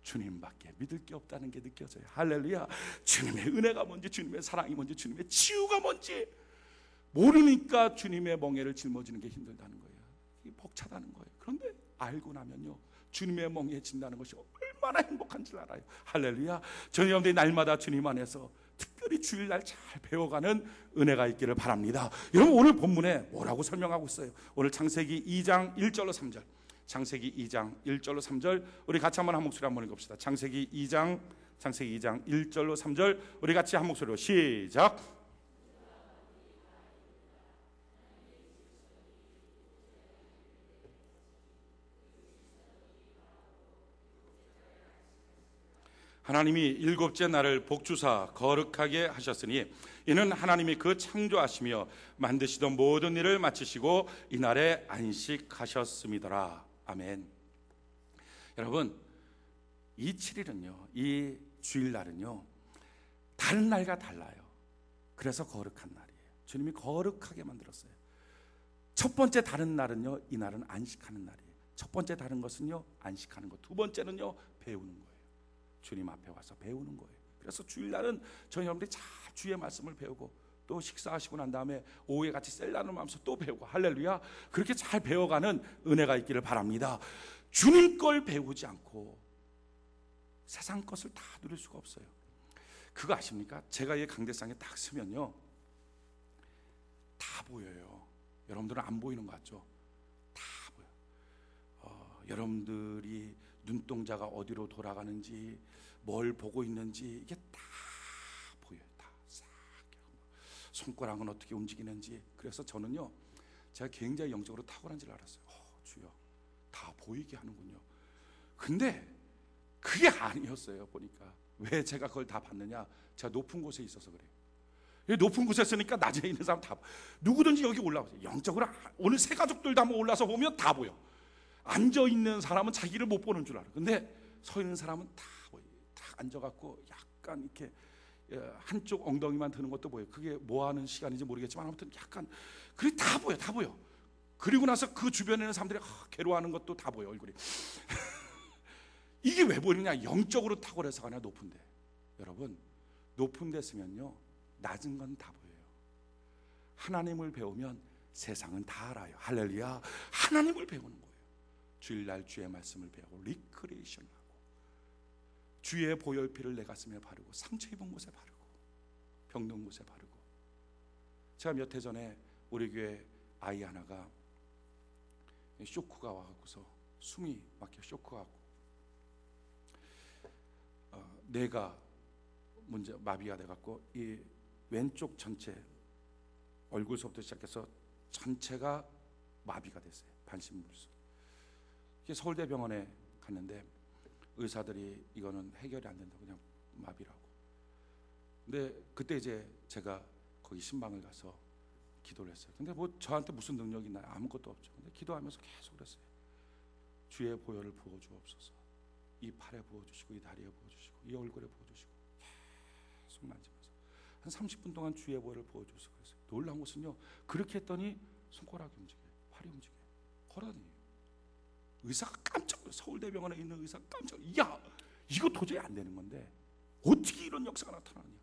주님밖에 믿을 게 없다는 게 느껴져요. 할렐루야. 주님의 은혜가 뭔지, 주님의 사랑이 뭔지, 주님의 치유가 뭔지 모르니까 주님의 멍에를 짊어지는 게 힘들다는 거예요. 이게 벅차다는 거예요. 그런데 알고 나면요, 주님의 멍에 진다는 것이 얼마나 행복한지 알아요. 할렐루야. 저희 여러분들이 날마다 주님 안에서 특별히 주일날 잘 배워가는 은혜가 있기를 바랍니다. 여러분, 오늘 본문에 뭐라고 설명하고 있어요? 오늘 창세기 2장 1절로 3절. 창세기 2장 1절로 3절 우리 같이 한번 한 목소리 한번 읽읍시다. 창세기 2장 1절로 3절 우리 같이 한 목소리로 시작. 하나님이 일곱째 날을 복주사 거룩하게 하셨으니 이는 하나님이 그 창조하시며 만드시던 모든 일을 마치시고 이날에 안식하셨음이더라. 아멘. 여러분, 이 7일은요, 이 주일날은요, 다른 날과 달라요. 그래서 거룩한 날이에요. 주님이 거룩하게 만들었어요. 첫 번째 다른 날은요, 이날은 안식하는 날이에요. 첫 번째 다른 것은요, 안식하는 것. 두 번째는요, 배우는 거예요. 주님 앞에 와서 배우는 거예요. 그래서 주일날은 저희 여러분들이 잘 주의 말씀을 배우고 또 식사하시고 난 다음에 오후에 같이 셀 나누면서 또 배우고, 할렐루야, 그렇게 잘 배워가는 은혜가 있기를 바랍니다. 주님 걸 배우지 않고 세상 것을 다 누릴 수가 없어요. 그거 아십니까? 제가 이 강대상에 딱 서면요, 다 보여요. 여러분들은 안 보이는 것 같죠? 다 보여. 여러분들이 눈동자가 어디로 돌아가는지, 뭘 보고 있는지 이게 다 보여요. 다 싹. 손가락은 어떻게 움직이는지. 그래서 저는요, 제가 굉장히 영적으로 탁월한 줄 알았어요. 주여, 다 보이게 하는군요. 근데 그게 아니었어요. 보니까. 왜 제가 그걸 다 봤느냐? 제가 높은 곳에 있어서 그래요. 높은 곳에 있으니까 낮에 있는 사람 다, 누구든지 여기 올라오세요. 영적으로 오늘 새 가족들도 한번 올라서 보면 다 보여. 앉아있는 사람은 자기를 못 보는 줄 알아. 근데 서 있는 사람은 다 보여. 다 앉아갖고 약간 이렇게 한쪽 엉덩이만 드는 것도 보여. 그게 뭐 하는 시간인지 모르겠지만 아무튼 약간, 그게 다 보여. 다 보여. 그리고 나서 그 주변에 있는 사람들이 괴로워하는 것도 다 보여, 얼굴이. 이게 왜 보이느냐? 영적으로 탁월해서가 아니라 높은데. 여러분, 높은 데 있으면요, 낮은 건 다 보여요. 하나님을 배우면 세상은 다 알아요. 할렐루야. 하나님을 배우는 거예요. 주일날 주의 말씀을 배우고 리크리에이션하고 주의 보혈피를 내 가슴에 바르고 상처 입은 곳에 바르고 병든 곳에 바르고. 제가 몇 해 전에 우리 교회 아이 하나가 쇼크가 와갖고서 숨이 막혀 쇼크가 왔고 뇌가 문제 마비가 돼갖고 이 왼쪽 전체 얼굴서부터 시작해서 전체가 마비가 됐어요. 반신불수. 서울대병원에 갔는데 의사들이 이거는 해결이 안 된다고 그냥 마비라고. 근데 그때 이제 제가 거기 신방을 가서 기도를 했어요. 근데 뭐 저한테 무슨 능력이 있나요? 아무것도 없죠. 근데 기도하면서 계속 그랬어요. 주의 보혈을 부어 주옵소서. 이 팔에 부어 주시고 이 다리에 부어 주시고 이 얼굴에 부어 주시고 계속 만지면서 한 30분 동안 주의 보혈을 부어 주셔서 그랬어요. 놀라운 것은요, 그렇게 했더니 손가락이 움직여요. 팔이 움직여요. 걸어다녀요. 의사가 깜짝 놀라요. 서울대병원에 있는 의사가 깜짝 놀라요. 야, 이거 도저히 안 되는 건데 어떻게 이런 역사가 나타나느냐.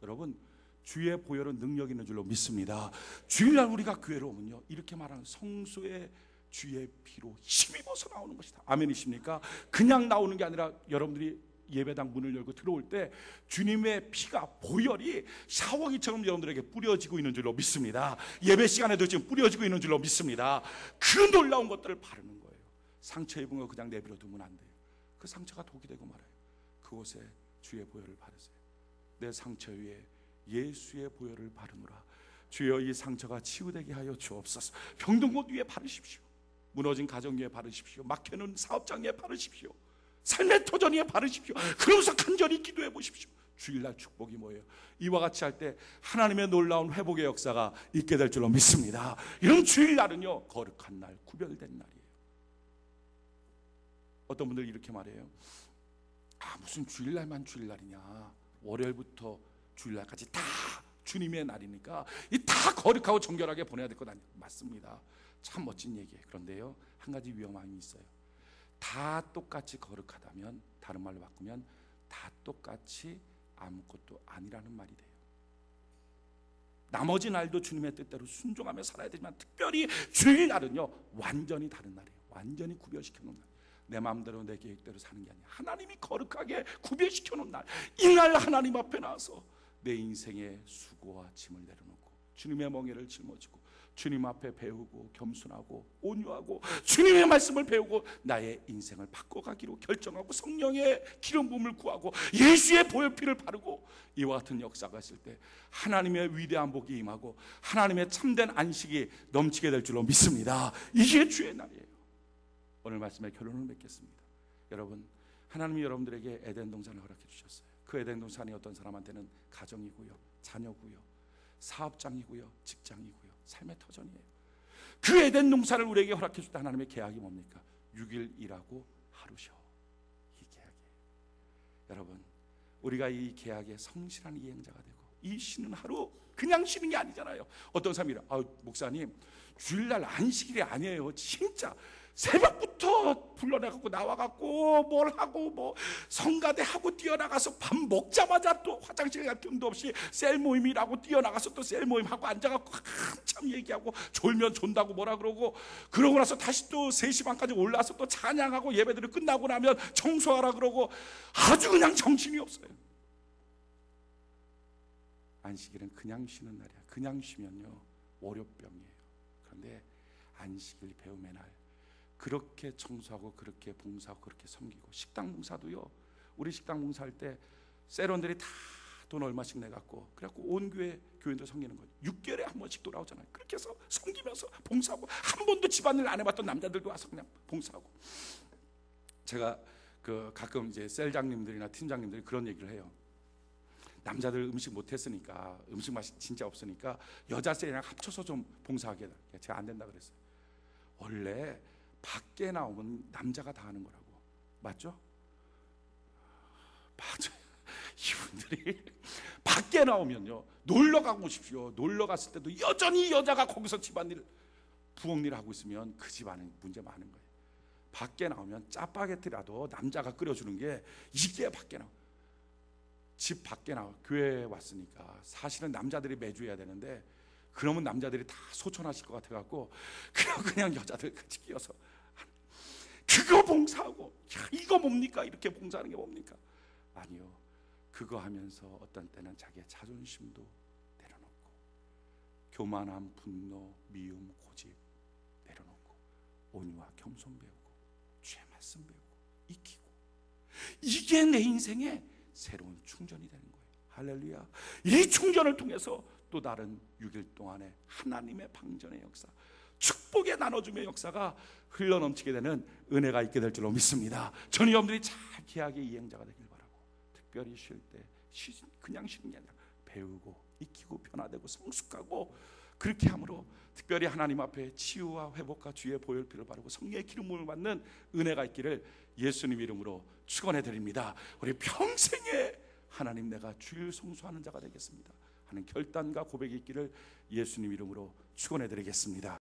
여러분, 주의 보혈은 능력 있는 줄로 믿습니다. 주일날 우리가 교회로 오면요, 이렇게 말하는 성소의 주의 피로 힘입어서 나오는 것이다. 아멘이십니까? 그냥 나오는 게 아니라 여러분들이 예배당 문을 열고 들어올 때 주님의 피가, 보혈이 샤워기처럼 여러분들에게 뿌려지고 있는 줄로 믿습니다. 예배 시간에도 지금 뿌려지고 있는 줄로 믿습니다. 그 놀라운 것들을 바르는 거예요. 상처 입은 거 그냥 내버려 두면 안 돼요. 그 상처가 독이 되고 말아요. 그곳에 주의 보혈을 바르세요. 내 상처 위에 예수의 보혈을 바르노라. 주여, 이 상처가 치유되게 하여 주옵소서. 병든 곳 위에 바르십시오. 무너진 가정 위에 바르십시오. 막혀있는 사업장 위에 바르십시오. 삶의 터전 위에 바르십시오. 그러면서 간절히 기도해 보십시오. 주일날 축복이 뭐예요? 이와 같이 할 때 하나님의 놀라운 회복의 역사가 있게 될 줄로 믿습니다. 이런 주일날은요, 거룩한 날, 구별된 날이에요. 어떤 분들이 이렇게 말해요. 무슨 주일날만 주일날이냐, 월요일부터 주일날까지 다 주님의 날이니까 이 다 거룩하고 정결하게 보내야 될 것 아니에요. 맞습니다. 참 멋진 얘기예요. 그런데요, 한 가지 위험함이 있어요. 다 똑같이 거룩하다면, 다른 말로 바꾸면 다 똑같이 아무것도 아니라는 말이 돼요. 나머지 날도 주님의 뜻대로 순종하며 살아야 되지만 특별히 주일날은요, 완전히 다른 날이에요. 완전히 구별시켜 놓은 날. 내 마음대로 내 계획대로 사는 게 아니야. 하나님이 거룩하게 구별시켜 놓은 날. 이날 하나님 앞에 나와서 내 인생의 수고와 짐을 내려놓고 주님의 멍에를 짊어지고 주님 앞에 배우고 겸손하고 온유하고 주님의 말씀을 배우고 나의 인생을 바꿔가기로 결정하고 성령의 기름 부음을 구하고 예수의 보혈피를 바르고 이와 같은 역사가 있을 때 하나님의 위대한 복이 임하고 하나님의 참된 안식이 넘치게 될 줄로 믿습니다. 이게 주의 날이에요. 오늘 말씀의 결론을 맺겠습니다. 여러분, 하나님이 여러분들에게 에덴 동산을 허락해 주셨어요. 그 에덴 동산이 어떤 사람한테는 가정이고요, 자녀고요, 사업장이고요, 직장이고요, 삶의 터전이에요. 그 에덴 동산을 우리에게 허락해 줬다. 하나님의 계약이 뭡니까? 6일 일하고 하루 쉬어. 이 계약이에요. 여러분, 우리가 이 계약의 성실한 이행자가 되고 이 쉬는 하루 그냥 쉬는 게 아니잖아요. 어떤 사람이 목사님 주일날 안식일이 아니에요. 진짜 새벽부터 불러내갖고 나와갖고 뭘 하고 뭐 성가대 하고 뛰어나가서 밥 먹자마자 또 화장실 갈 틈도 없이 셀 모임이라고 뛰어나가서 또 셀 모임 하고 앉아갖고 한참 얘기하고 졸면 존다고 뭐라 그러고 그러고 나서 다시 또 3시 반까지 올라서 또 찬양하고 예배들이 끝나고 나면 청소하라 그러고 아주 그냥 정신이 없어요. 안식일은 그냥 쉬는 날이야. 그냥 쉬면요 월요병이에요. 그런데 안식일 배움의 날 그렇게 청소하고 그렇게 봉사하고 그렇게 섬기고 식당 봉사도요. 우리 식당 봉사할 때 세런들이 다 돈 얼마씩 내갖고 그래갖고 온 교인들 섬기는 거예요. 6개월에 한 번씩 돌아오잖아요. 그렇게 해서 섬기면서 봉사하고 한 번도 집안일 안 해봤던 남자들도 와서 그냥 봉사하고. 제가 가끔 이제 셀장님들이나 팀장님들이 그런 얘기를 해요. 남자들 음식 못했으니까 음식 맛이 진짜 없으니까 여자 셀이랑 합쳐서 좀 봉사하게 해달라. 제가 안 된다 그랬어요. 원래 밖에 나오면 남자가 다 하는 거라고. 맞죠? 맞아요. 이분들이 밖에 나오면요 놀러 가고 싶죠. 놀러 갔을 때도 여전히 여자가 거기서 집안일 부엌일 하고 있으면 그 집안은 문제 많은 거예요. 밖에 나오면 짜파게티라도 남자가 끓여주는 게 이게 밖에 나와. 집 밖에 나와. 교회에 왔으니까 사실은 남자들이 매주 해야 되는데 그러면 남자들이 다 소천하실 것 같아갖고 그냥 여자들 같이 끼어서 그거 봉사하고 이거 뭡니까? 이렇게 봉사하는 게 뭡니까? 아니요. 그거 하면서 어떤 때는 자기의 자존심도 내려놓고 교만함, 분노, 미움, 고집 내려놓고 온유와 겸손 배우고 주의 말씀 배우고 익히고 이게 내 인생의 새로운 충전이 되는 거예요. 할렐루야. 이 충전을 통해서 또 다른 6일 동안의 하나님의 방전의 역사, 축복의 나눠줌의 역사가 흘러넘치게 되는 은혜가 있게 될 줄로 믿습니다. 저는 여러분들이 잘 계약의 이행자가 되길 바라고 특별히 쉴 때 그냥 쉬는 게 아니라 배우고 익히고 변화되고 성숙하고 그렇게 함으로 특별히 하나님 앞에 치유와 회복과 주의 보혈피를 바르고 성령의 기름을 받는 은혜가 있기를 예수님 이름으로 축원해 드립니다. 우리 평생에 하나님 내가 주일 성수하는 자가 되겠습니다 하는 결단과 고백이 있기를 예수님 이름으로 축원해 드리겠습니다.